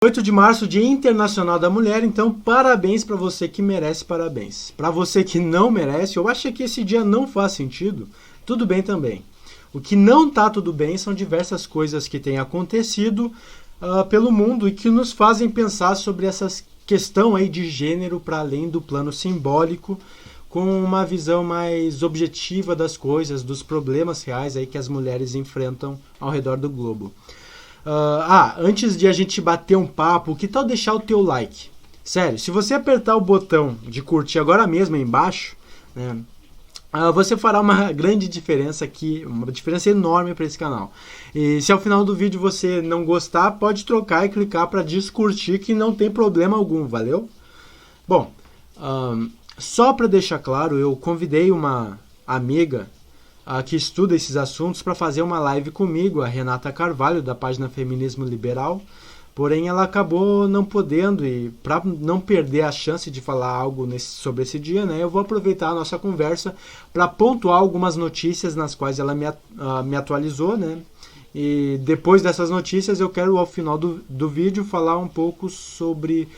8 de março, Dia Internacional da Mulher, então parabéns para você que merece parabéns. Para você que não merece, ou acha que esse dia não faz sentido, tudo bem também. O que não tá tudo bem são diversas coisas que têm acontecido pelo mundo e que nos fazem pensar sobre essa questão aí de gênero para além do plano simbólico, com uma visão mais objetiva das coisas, dos problemas reais aí que as mulheres enfrentam ao redor do globo. Antes de a gente bater um papo, que tal deixar o teu like? Sério, se você apertar o botão de curtir agora mesmo aí embaixo, né, você fará uma grande diferença aqui, uma diferença enorme para esse canal. E se ao final do vídeo você não gostar, pode trocar e clicar para descurtir, que não tem problema algum, valeu? Bom, só para deixar claro, eu convidei uma amiga que estuda esses assuntos para fazer uma live comigo, a Renata Carvalho, da página Feminismo Liberal, porém ela acabou não podendo, e para não perder a chance de falar algo sobre esse dia, né, eu vou aproveitar a nossa conversa para pontuar algumas notícias nas quais ela me atualizou, né, e depois dessas notícias eu quero ao final do vídeo falar um pouco sobre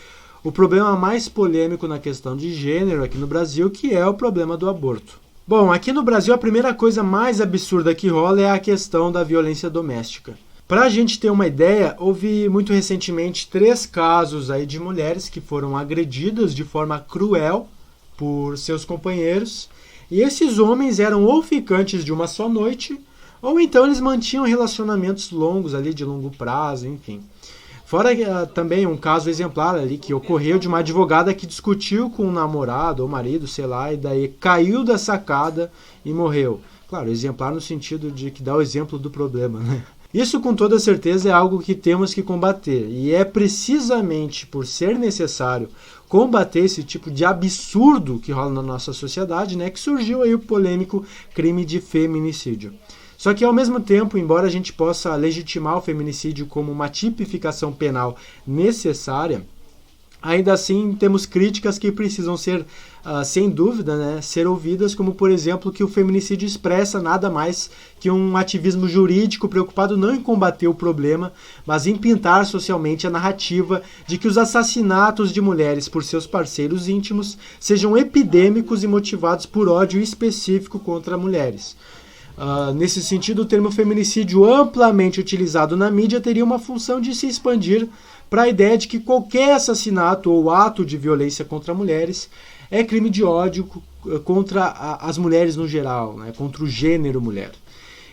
o problema mais polêmico na questão de gênero aqui no Brasil, que é o problema do aborto. Bom, aqui no Brasil a primeira coisa mais absurda que rola é a questão da violência doméstica. Para a gente ter uma ideia, houve muito recentemente 3 casos aí de mulheres que foram agredidas de forma cruel por seus companheiros, e esses homens eram ou ficantes de uma só noite, ou então eles mantinham relacionamentos longos ali, de longo prazo, enfim. Fora também um caso exemplar ali que ocorreu de uma advogada que discutiu com um namorado ou marido, sei lá, e daí caiu da sacada e morreu. Claro, exemplar no sentido de que dá o exemplo do problema, né? Isso com toda certeza é algo que temos que combater, e é precisamente por ser necessário combater esse tipo de absurdo que rola na nossa sociedade, né, que surgiu aí o polêmico crime de feminicídio. Só que, ao mesmo tempo, embora a gente possa legitimar o feminicídio como uma tipificação penal necessária, ainda assim temos críticas que precisam ser, sem dúvida, né, ser ouvidas, como, por exemplo, que o feminicídio expressa nada mais que um ativismo jurídico preocupado não em combater o problema, mas em pintar socialmente a narrativa de que os assassinatos de mulheres por seus parceiros íntimos sejam epidêmicos e motivados por ódio específico contra mulheres. Nesse sentido, o termo feminicídio amplamente utilizado na mídia teria uma função de se expandir para a ideia de que qualquer assassinato ou ato de violência contra mulheres é crime de ódio contra as mulheres no geral, né, contra o gênero mulher.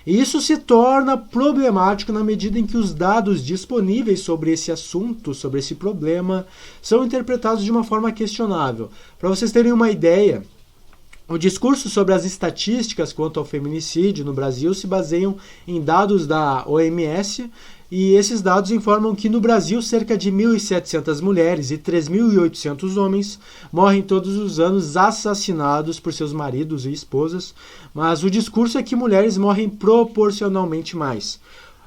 E isso se torna problemático na medida em que os dados disponíveis sobre esse assunto, sobre esse problema, são interpretados de uma forma questionável. Para vocês terem uma ideia, o discurso sobre as estatísticas quanto ao feminicídio no Brasil se baseiam em dados da OMS, e esses dados informam que no Brasil cerca de 1.700 mulheres e 3.800 homens morrem todos os anos assassinados por seus maridos e esposas, mas o discurso é que mulheres morrem proporcionalmente mais.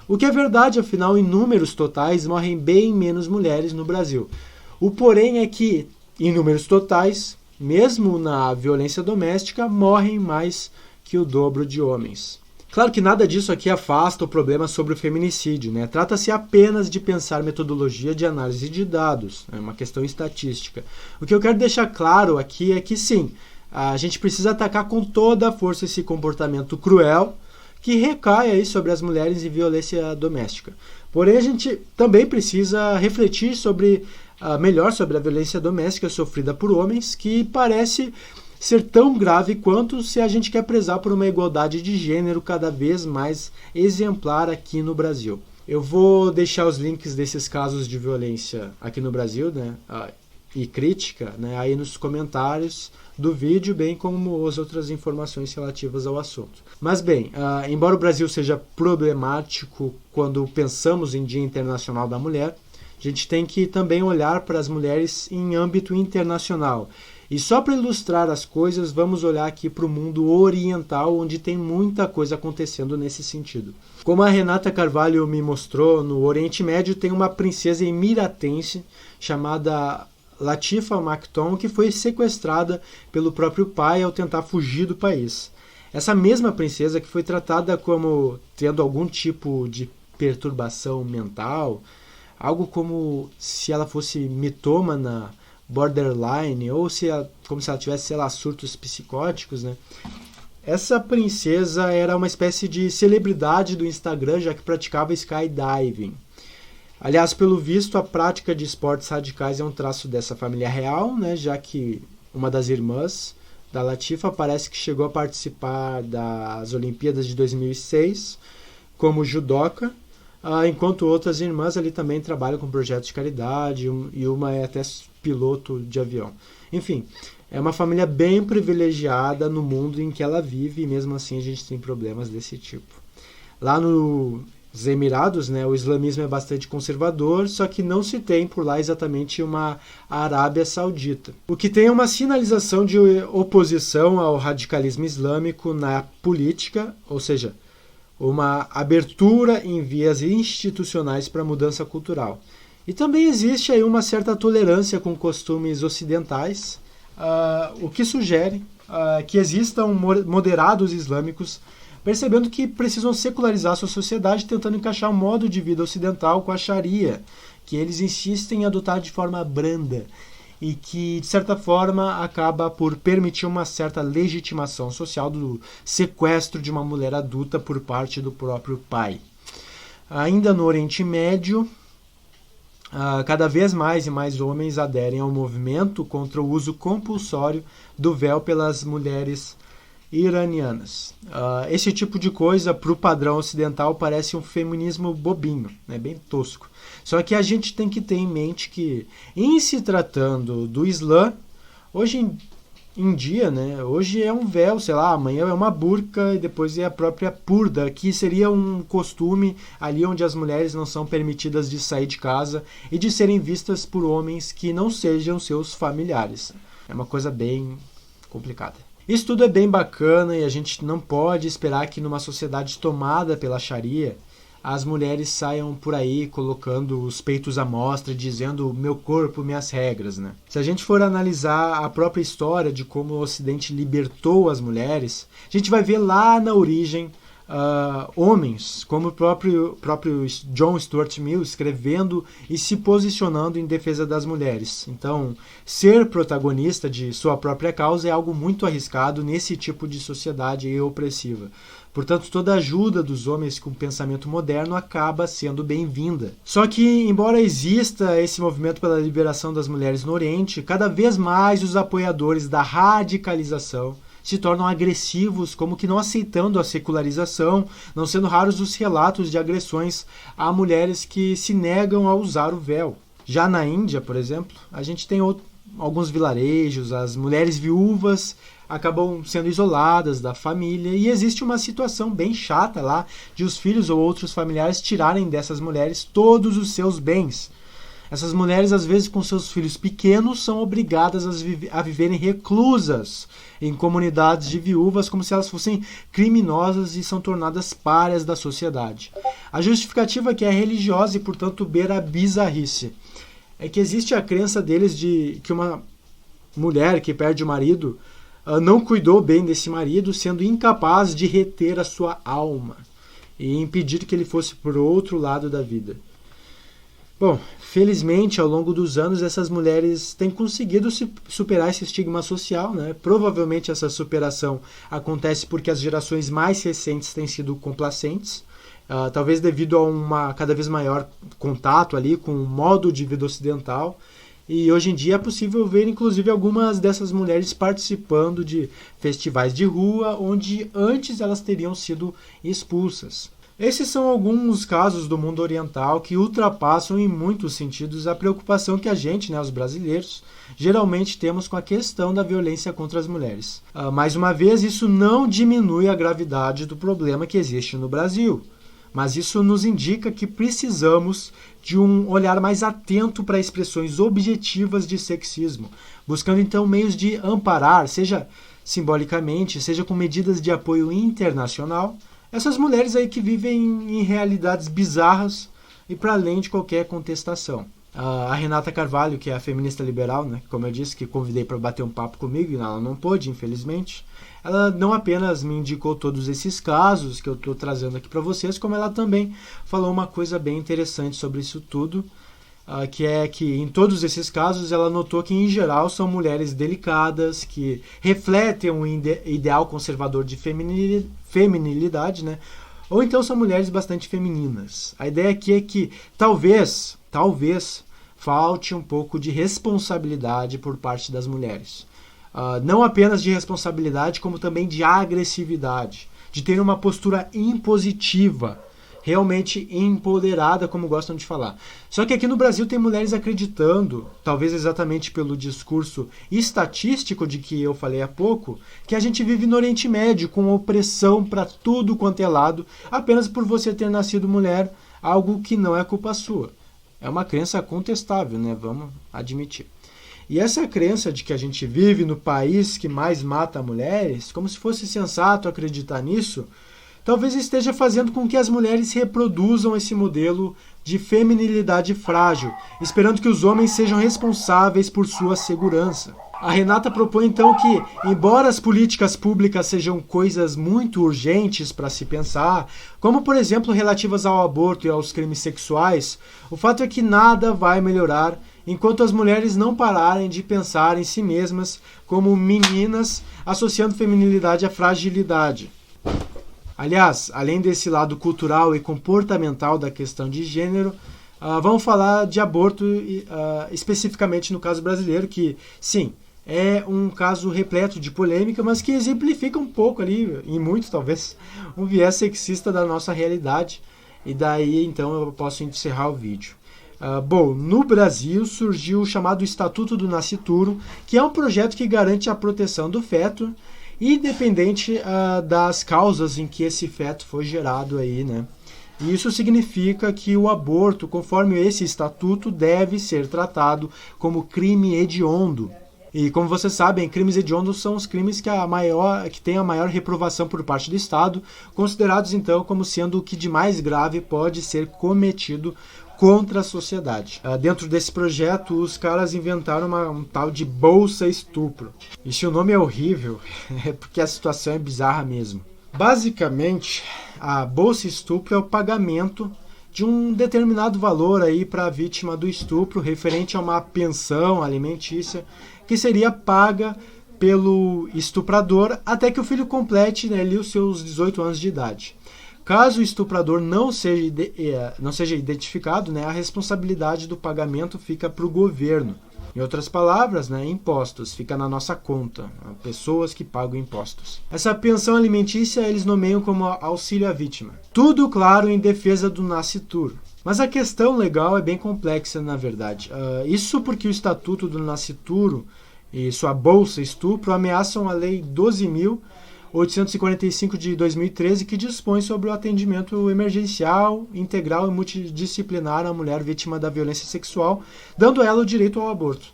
O que é verdade, afinal, em números totais, morrem bem menos mulheres no Brasil. O porém é que, em números totais, mesmo na violência doméstica, morrem mais que o dobro de homens. Claro que nada disso aqui afasta o problema sobre o feminicídio, né? Trata-se apenas de pensar metodologia de análise de dados, é uma questão estatística. O que eu quero deixar claro aqui é que sim, a gente precisa atacar com toda a força esse comportamento cruel que recai aí sobre as mulheres e violência doméstica. Porém, a gente também precisa refletir melhor sobre a violência doméstica sofrida por homens, que parece ser tão grave quanto se a gente quer prezar por uma igualdade de gênero cada vez mais exemplar aqui no Brasil. Eu vou deixar os links desses casos de violência aqui no Brasil, né, e crítica, né, aí nos comentários do vídeo, bem como as outras informações relativas ao assunto. Mas bem, embora o Brasil seja problemático quando pensamos em Dia Internacional da Mulher, a gente tem que também olhar para as mulheres em âmbito internacional. E só para ilustrar as coisas, vamos olhar aqui para o mundo oriental, onde tem muita coisa acontecendo nesse sentido. Como a Renata Carvalho me mostrou, no Oriente Médio tem uma princesa emiratense chamada Latifa Maktoum, que foi sequestrada pelo próprio pai ao tentar fugir do país. Essa mesma princesa, que foi tratada como tendo algum tipo de perturbação mental, algo como se ela fosse mitômana, borderline, ou como se ela tivesse, sei lá, surtos psicóticos, né? Essa princesa era uma espécie de celebridade do Instagram, já que praticava skydiving. Aliás, pelo visto, a prática de esportes radicais é um traço dessa família real, né? Já que uma das irmãs da Latifa parece que chegou a participar das Olimpíadas de 2006 como judoca, enquanto outras irmãs ali também trabalham com projetos de caridade e uma é até piloto de avião. Enfim, é uma família bem privilegiada no mundo em que ela vive e mesmo assim a gente tem problemas desse tipo. Lá nos Emirados, né, o islamismo é bastante conservador, só que não se tem por lá exatamente uma Arábia Saudita. O que tem é uma sinalização de oposição ao radicalismo islâmico na política, ou seja, uma abertura em vias institucionais para a mudança cultural. E também existe aí uma certa tolerância com costumes ocidentais, o que sugere que existam moderados islâmicos percebendo que precisam secularizar sua sociedade, tentando encaixar um modo de vida ocidental com a Sharia, que eles insistem em adotar de forma branda e que, de certa forma, acaba por permitir uma certa legitimação social do sequestro de uma mulher adulta por parte do próprio pai. Ainda no Oriente Médio, cada vez mais e mais homens aderem ao movimento contra o uso compulsório do véu pelas mulheres iranianas. Esse tipo de coisa, para o padrão ocidental, parece um feminismo bobinho, né? Bem tosco. Só que a gente tem que ter em mente que, em se tratando do Islã, hoje em dia, né? Hoje é um véu, sei lá, amanhã é uma burca e depois é a própria purda, que seria um costume ali onde as mulheres não são permitidas de sair de casa e de serem vistas por homens que não sejam seus familiares. É uma coisa bem complicada. Isso tudo é bem bacana e a gente não pode esperar que numa sociedade tomada pela Sharia as mulheres saiam por aí colocando os peitos à mostra, dizendo meu corpo, minhas regras, né? Se a gente for analisar a própria história de como o Ocidente libertou as mulheres, a gente vai ver lá na origem homens, como o próprio John Stuart Mill, escrevendo e se posicionando em defesa das mulheres. Então, ser protagonista de sua própria causa é algo muito arriscado nesse tipo de sociedade opressiva. Portanto, toda ajuda dos homens com pensamento moderno acaba sendo bem-vinda. Só que, embora exista esse movimento pela liberação das mulheres no Oriente, cada vez mais os apoiadores da radicalização se tornam agressivos, como que não aceitando a secularização, não sendo raros os relatos de agressões a mulheres que se negam a usar o véu. Já na Índia, por exemplo, a gente tem alguns vilarejos, as mulheres viúvas acabam sendo isoladas da família e existe uma situação bem chata lá de os filhos ou outros familiares tirarem dessas mulheres todos os seus bens. Essas mulheres, às vezes, com seus filhos pequenos, são obrigadas a viverem reclusas em comunidades de viúvas, como se elas fossem criminosas e são tornadas párias da sociedade. A justificativa que é religiosa e, portanto, beira a bizarrice é que existe a crença deles de que uma mulher que perde o marido não cuidou bem desse marido, sendo incapaz de reter a sua alma e impedir que ele fosse para o outro lado da vida. Bom, felizmente, ao longo dos anos, essas mulheres têm conseguido superar esse estigma social, né? Provavelmente essa superação acontece porque as gerações mais recentes têm sido complacentes, talvez devido a uma cada vez maior contato ali com o modo de vida ocidental. E hoje em dia é possível ver, inclusive, algumas dessas mulheres participando de festivais de rua, onde antes elas teriam sido expulsas. Esses são alguns casos do mundo oriental que ultrapassam em muitos sentidos a preocupação que a gente, os brasileiros, geralmente temos com a questão da violência contra as mulheres. Mais uma vez, isso não diminui a gravidade do problema que existe no Brasil, mas isso nos indica que precisamos de um olhar mais atento para expressões objetivas de sexismo, buscando então meios de amparar, seja simbolicamente, seja com medidas de apoio internacional, essas mulheres aí que vivem em realidades bizarras e para além de qualquer contestação. A Renata Carvalho, que é a feminista liberal, como eu disse, que convidei para bater um papo comigo, e ela não pôde, infelizmente, ela não apenas me indicou todos esses casos que eu estou trazendo aqui para vocês, como ela também falou uma coisa bem interessante sobre isso tudo, que é que em todos esses casos ela notou que em geral são mulheres delicadas, que refletem um ideal conservador de feminilidade, né? Ou então são mulheres bastante femininas. A ideia aqui é que talvez falte um pouco de responsabilidade por parte das mulheres. Não apenas de responsabilidade, como também de agressividade, de ter uma postura impositiva, realmente empoderada, como gostam de falar. Só que aqui no Brasil tem mulheres acreditando, talvez exatamente pelo discurso estatístico de que eu falei há pouco, que a gente vive no Oriente Médio com opressão para tudo quanto é lado, apenas por você ter nascido mulher, algo que não é culpa sua. É uma crença contestável, né? Vamos admitir. E essa crença de que a gente vive no país que mais mata mulheres, como se fosse sensato acreditar nisso, talvez esteja fazendo com que as mulheres reproduzam esse modelo de feminilidade frágil, esperando que os homens sejam responsáveis por sua segurança. A Renata propõe então que, embora as políticas públicas sejam coisas muito urgentes para se pensar, como por exemplo relativas ao aborto e aos crimes sexuais, o fato é que nada vai melhorar enquanto as mulheres não pararem de pensar em si mesmas como meninas, associando feminilidade à fragilidade. Aliás, além desse lado cultural e comportamental da questão de gênero, vamos falar de aborto especificamente no caso brasileiro, que sim, é um caso repleto de polêmica, mas que exemplifica um pouco ali, em muito talvez, um viés sexista da nossa realidade. E daí então eu posso encerrar o vídeo. Bom, no Brasil surgiu o chamado Estatuto do Nascituro, que é um projeto que garante a proteção do feto, independente das causas em que esse feto foi gerado aí, né? E isso significa que o aborto, conforme esse estatuto, deve ser tratado como crime hediondo. E como vocês sabem, crimes hediondos são os crimes que têm a maior reprovação por parte do Estado, considerados então como sendo o que de mais grave pode ser cometido contra a sociedade. Dentro desse projeto, os caras inventaram um tal de bolsa estupro. E se o nome é horrível, é porque a situação é bizarra mesmo. Basicamente, a bolsa estupro é o pagamento de um determinado valor aí para a vítima do estupro, referente a uma pensão alimentícia, que seria paga pelo estuprador até que o filho complete, né, ali os seus 18 anos de idade. Caso o estuprador não seja identificado, né, a responsabilidade do pagamento fica para o governo. Em outras palavras, né, impostos, fica na nossa conta, pessoas que pagam impostos. Essa pensão alimentícia eles nomeiam como auxílio à vítima. Tudo, claro, em defesa do nascituro. Mas a questão legal é bem complexa, na verdade. Isso porque o Estatuto do Nascituro e sua bolsa estupro ameaçam a Lei 12.845 de 2013, que dispõe sobre o atendimento emergencial, integral e multidisciplinar à mulher vítima da violência sexual, dando a ela o direito ao aborto.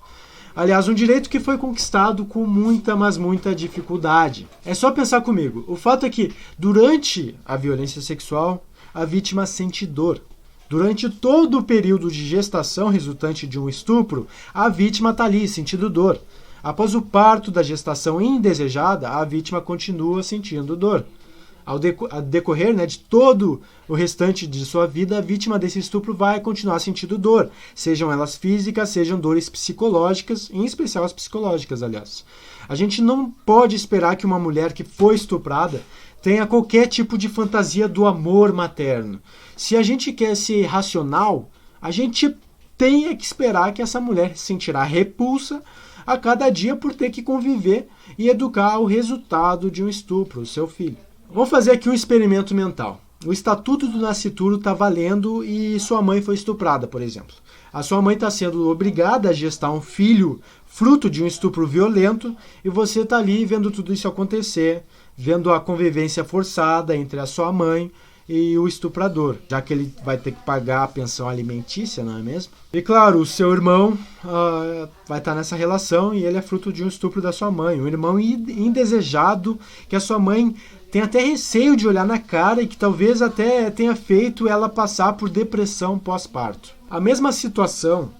Aliás, um direito que foi conquistado com muita, mas muita dificuldade. É só pensar comigo. O fato é que, durante a violência sexual, a vítima sente dor. Durante todo o período de gestação resultante de um estupro, a vítima está ali sentindo dor. Após o parto da gestação indesejada, a vítima continua sentindo dor. Ao decorrer, né, de todo o restante de sua vida, a vítima desse estupro vai continuar sentindo dor, sejam elas físicas, sejam dores psicológicas, em especial as psicológicas, aliás. A gente não pode esperar que uma mulher que foi estuprada tenha qualquer tipo de fantasia do amor materno. Se a gente quer ser racional, a gente tem que esperar que essa mulher sentirá repulsa a cada dia por ter que conviver e educar o resultado de um estupro, o seu filho. Vamos fazer aqui um experimento mental. O Estatuto do Nascituro está valendo e sua mãe foi estuprada, por exemplo. A sua mãe está sendo obrigada a gestar um filho fruto de um estupro violento e você está ali vendo tudo isso acontecer, vendo a convivência forçada entre a sua mãe e o estuprador, já que ele vai ter que pagar a pensão alimentícia, não é mesmo? E claro, o seu irmão vai estar nessa relação e ele é fruto de um estupro da sua mãe, um irmão indesejado que a sua mãe tem até receio de olhar na cara e que talvez até tenha feito ela passar por depressão pós-parto. A mesma situação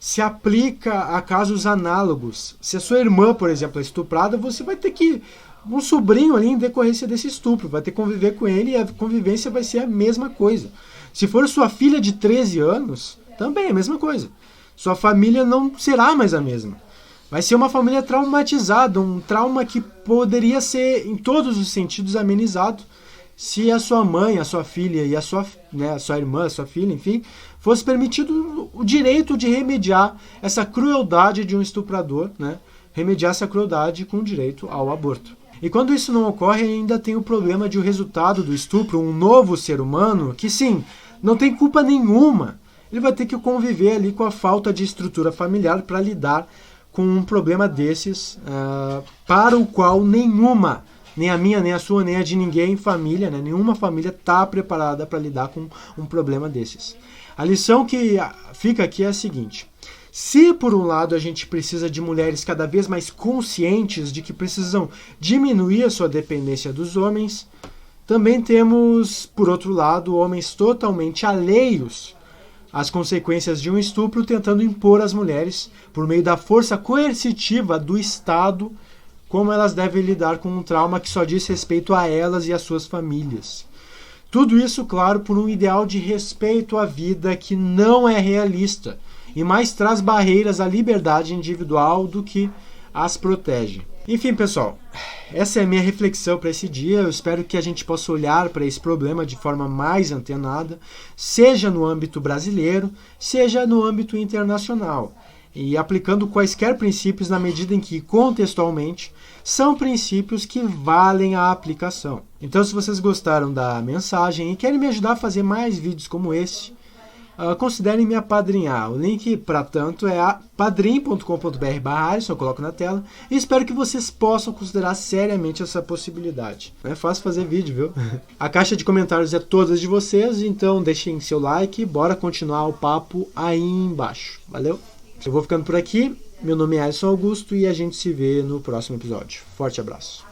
se aplica a casos análogos. Se a sua irmã, por exemplo, é estuprada, você vai ter que um sobrinho ali em decorrência desse estupro, vai ter que conviver com ele e a convivência vai ser a mesma coisa. Se for sua filha de 13 anos, também é a mesma coisa. Sua família não será mais a mesma. Vai ser uma família traumatizada, um trauma que poderia ser, em todos os sentidos, amenizado se a sua mãe, a sua filha e a sua irmã, a sua filha, enfim, fosse permitido o direito de remediar essa crueldade de um estuprador, né? Remediar essa crueldade com direito ao aborto. E quando isso não ocorre, ainda tem o problema de o resultado do estupro, um novo ser humano, que sim, não tem culpa nenhuma, ele vai ter que conviver ali com a falta de estrutura familiar para lidar com um problema desses, para o qual nenhuma, nem a minha, nem a sua, nem a de ninguém, família, né? Nenhuma família está preparada para lidar com um problema desses. A lição que fica aqui é a seguinte: se por um lado a gente precisa de mulheres cada vez mais conscientes de que precisam diminuir a sua dependência dos homens, também temos, por outro lado, homens totalmente alheios às consequências de um estupro, tentando impor às mulheres, por meio da força coercitiva do Estado, como elas devem lidar com um trauma que só diz respeito a elas e às suas famílias. Tudo isso, claro, por um ideal de respeito à vida que não é realista e mais traz barreiras à liberdade individual do que as protege. Enfim, pessoal, essa é a minha reflexão para esse dia. Eu espero que a gente possa olhar para esse problema de forma mais antenada, seja no âmbito brasileiro, seja no âmbito internacional, e aplicando quaisquer princípios na medida em que, contextualmente, são princípios que valem a aplicação. Então, se vocês gostaram da mensagem e querem me ajudar a fazer mais vídeos como esse, considerem me apadrinhar. O link para tanto é padrim.com.br/Alisson, eu coloco na tela, e espero que vocês possam considerar seriamente essa possibilidade. Não é fácil fazer vídeo, viu? A caixa de comentários é toda de vocês, então deixem seu like, bora continuar o papo aí embaixo. Valeu? Eu vou ficando por aqui, meu nome é Alisson Augusto e a gente se vê no próximo episódio. Forte abraço.